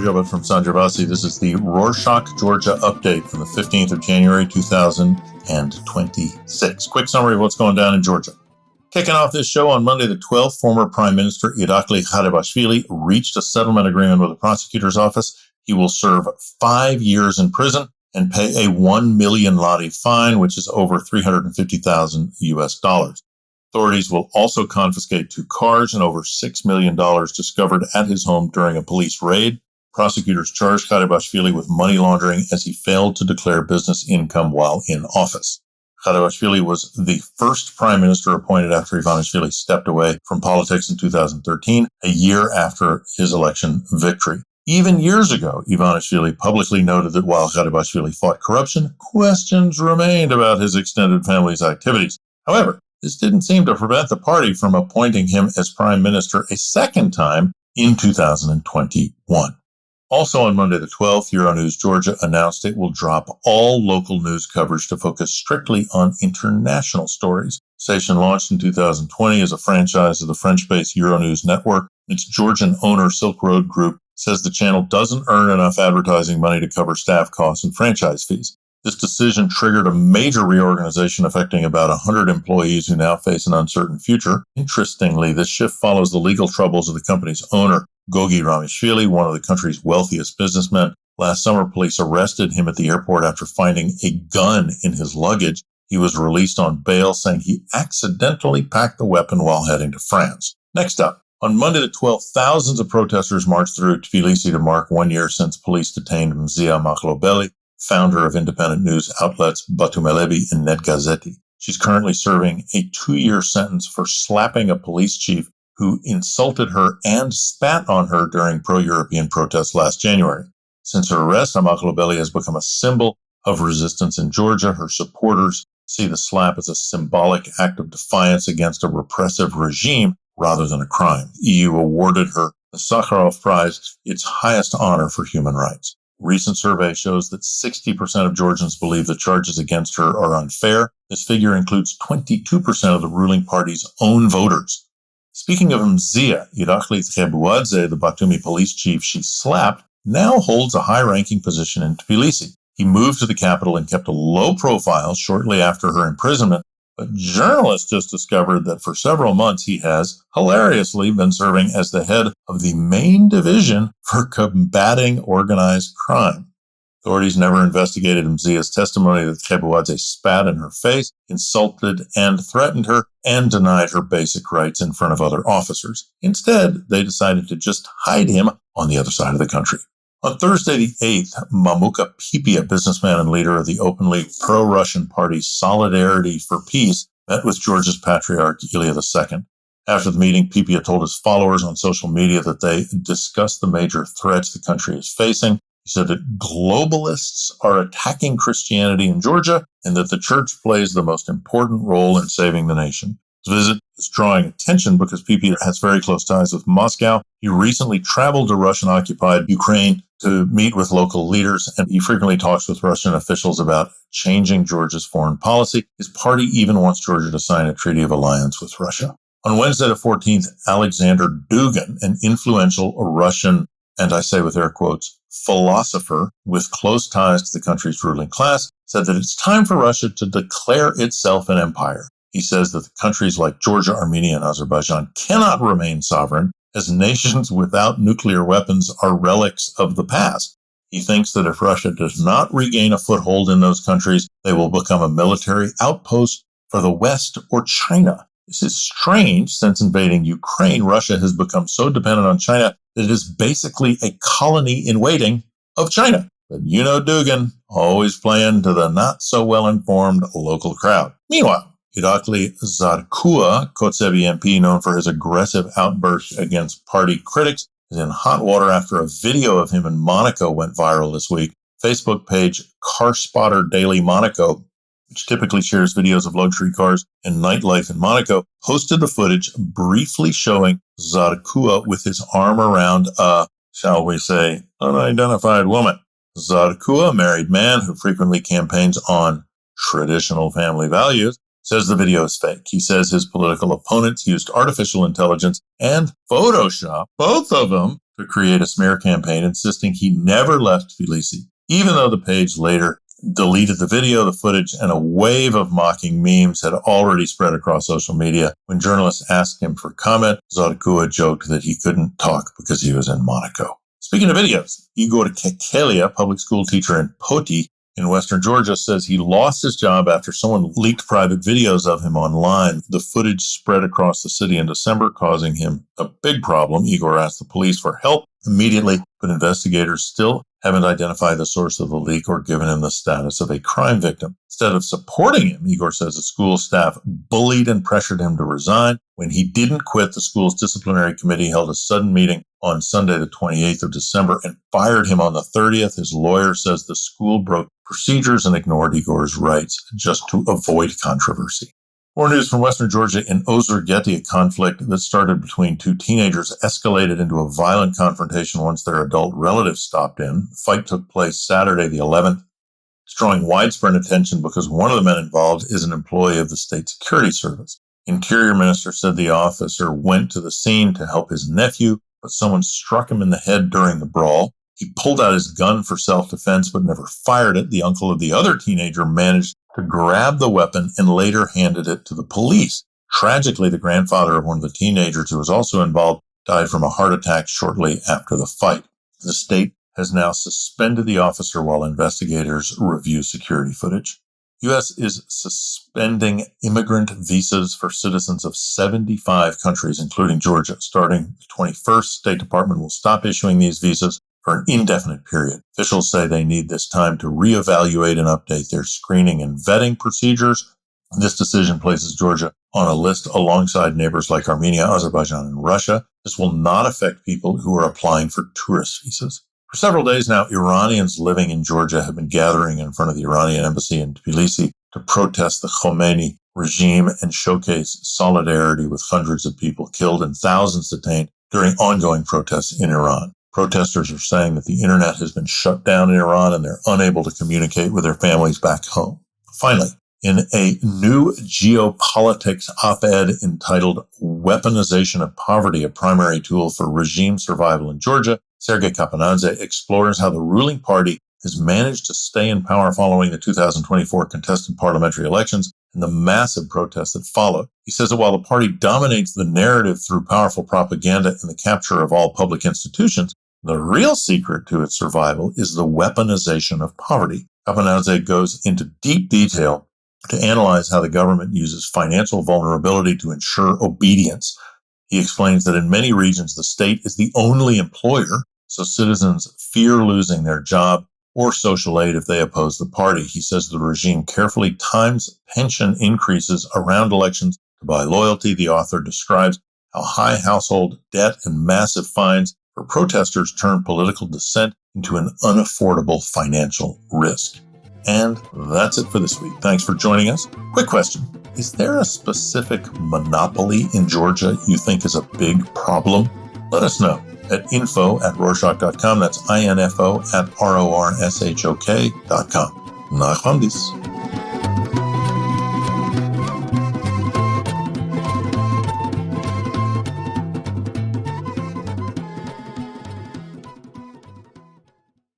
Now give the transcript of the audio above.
Rav Yobot from Sanjavasi. This is the Rorschach, Georgia update from the 15th of January, 2026. Quick summary of what's going down in Georgia. Kicking off this show on Monday the 12th, former Prime Minister Irakli Garibashvili reached a settlement agreement with the prosecutor's office. He will serve 5 years in prison and pay a 1 million lari fine, which is over $350,000 US. Authorities will also confiscate 2 cars and over $6 million discovered at his home during a police raid. Prosecutors charged Garibashvili with money laundering as he failed to declare business income while in office. Garibashvili was the first prime minister appointed after Ivanishvili stepped away from politics in 2013, a year after his election victory. Even years ago, Ivanishvili publicly noted that while Garibashvili fought corruption, questions remained about his extended family's activities. However, this didn't seem to prevent the party from appointing him as prime minister a second time in 2021. Also on Monday the 12th, Euronews Georgia announced it will drop all local news coverage to focus strictly on international stories. The station launched in 2020 as a franchise of the French-based Euronews network. Its Georgian owner, Silk Road Group, says the channel doesn't earn enough advertising money to cover staff costs and franchise fees. This decision triggered a major reorganization affecting about 100 employees who now face an uncertain future. Interestingly, this shift follows the legal troubles of the company's owner, Gogi Ramishvili, one of the country's wealthiest businessmen. Last summer, police arrested him at the airport after finding a gun in his luggage. He was released on bail, saying he accidentally packed the weapon while heading to France. Next up, on Monday the 12th, thousands of protesters marched through Tbilisi to mark 1 year since police detained Mzia Makhlobeli, founder of independent news outlets Batumelebi and Net Gazeti. She's currently serving a 2-year sentence for slapping a police chief who insulted her and spat on her during pro-European protests last January. Since her arrest, Makhlobeli has become a symbol of resistance in Georgia. Her supporters see the slap as a symbolic act of defiance against a repressive regime rather than a crime. The EU awarded her the Sakharov Prize, its highest honor for human rights. Recent survey shows that 60% of Georgians believe the charges against her are unfair. This figure includes 22% of the ruling party's own voters. Speaking of Mzia, Irakli Tchebuadze, the Batumi police chief she slapped, now holds a high-ranking position in Tbilisi. He moved to the capital and kept a low profile shortly after her imprisonment, but journalists just discovered that for several months he has, hilariously, been serving as the head of the main division for combating organized crime. Authorities never investigated Mzia's testimony that Tchebuadze spat in her face, insulted and threatened her, and denied her basic rights in front of other officers. Instead, they decided to just hide him on the other side of the country. On Thursday the 8th, Mamuka Pipi, a businessman and leader of the openly pro-Russian party Solidarity for Peace, met with Georgia's Patriarch Ilya II. After the meeting, Pipi told his followers on social media that they discussed the major threats the country is facing. He said that globalists are attacking Christianity in Georgia and that the church plays the most important role in saving the nation. His visit is drawing attention because Pipi has very close ties with Moscow. He recently traveled to Russian-occupied Ukraine to meet with local leaders, and he frequently talks with Russian officials about changing Georgia's foreign policy. His party even wants Georgia to sign a treaty of alliance with Russia. On Wednesday the 14th, Alexander Dugin, an influential Russian, and I say with air quotes, philosopher with close ties to the country's ruling class, said that it's time for Russia to declare itself an empire. He says that the countries like Georgia, Armenia, and Azerbaijan cannot remain sovereign, as nations without nuclear weapons are relics of the past. He thinks that if Russia does not regain a foothold in those countries, they will become a military outpost for the West or China. This is strange, since invading Ukraine, Russia has become so dependent on China that it is basically a colony in waiting of China. But you know Dugin, always playing to the not-so-well-informed local crowd. Meanwhile, Irakli Zarkua, Kotzebue MP, known for his aggressive outbursts against party critics, is in hot water after a video of him in Monaco went viral this week. Facebook page Car Spotter Daily Monaco, which typically shares videos of luxury cars and nightlife in Monaco, posted the footage briefly showing Zarkua with his arm around a, shall we say, unidentified woman. Zarkua, a married man who frequently campaigns on traditional family values, says the video is fake. He says his political opponents used artificial intelligence and Photoshop, both of them, to create a smear campaign insisting he never left Tbilisi, even though the page later deleted the video, the footage, and a wave of mocking memes had already spread across social media. When journalists asked him for comment, Zorkua joked that he couldn't talk because he was in Monaco. Speaking of videos, Igor Kekelia, public school teacher in Poti in western Georgia, says he lost his job after someone leaked private videos of him online. The footage spread across the city in December, causing him a big problem. Igor asked the police for help immediately, but investigators still haven't identified the source of the leak or given him the status of a crime victim. Instead of supporting him, Igor says the school staff bullied and pressured him to resign. When he didn't quit, the school's disciplinary committee held a sudden meeting on Sunday, the 28th of December, and fired him on the 30th. His lawyer says the school broke procedures and ignored Igor's rights just to avoid controversy. More news from western Georgia. In Ozurgeti, a conflict that started between two teenagers escalated into a violent confrontation once their adult relatives stopped in. The fight took place Saturday, the 11th. It's drawing widespread attention because one of the men involved is an employee of the state security service. Interior Minister said the officer went to the scene to help his nephew, but someone struck him in the head during the brawl. He pulled out his gun for self-defense but never fired it. The uncle of the other teenager managed to grab the weapon and later handed it to the police. Tragically, the grandfather of one of the teenagers who was also involved died from a heart attack shortly after the fight. The state has now suspended the officer while investigators review security footage. U.S. is suspending immigrant visas for citizens of 75 countries, including Georgia. Starting the 21st, State Department will stop issuing these visas for an indefinite period. Officials say they need this time to reevaluate and update their screening and vetting procedures. This decision places Georgia on a list alongside neighbors like Armenia, Azerbaijan, and Russia. This will not affect people who are applying for tourist visas. For several days now, Iranians living in Georgia have been gathering in front of the Iranian embassy in Tbilisi to protest the Khomeini regime and showcase solidarity with hundreds of people killed and thousands detained during ongoing protests in Iran. Protesters are saying that the internet has been shut down in Iran and they're unable to communicate with their families back home. Finally, in a new geopolitics op-ed entitled Weaponization of Poverty, a Primary Tool for Regime Survival in Georgia, Sergei Kapanadze explores how the ruling party has managed to stay in power following the 2024 contested parliamentary elections and the massive protests that followed. He says that while the party dominates the narrative through powerful propaganda and the capture of all public institutions, the real secret to its survival is the weaponization of poverty. Kapanadze goes into deep detail to analyze how the government uses financial vulnerability to ensure obedience. He explains that in many regions, the state is the only employer, so citizens fear losing their job or social aid if they oppose the party. He says the regime carefully times pension increases around elections to buy loyalty. The author describes how high household debt and massive fines for protesters turn political dissent into an unaffordable financial risk. And that's it for this week. Thanks for joining us. Quick question. Is there a specific monopoly in Georgia you think is a big problem? Let us know at info@rorschach.com. That's info@rorschok.com. Nach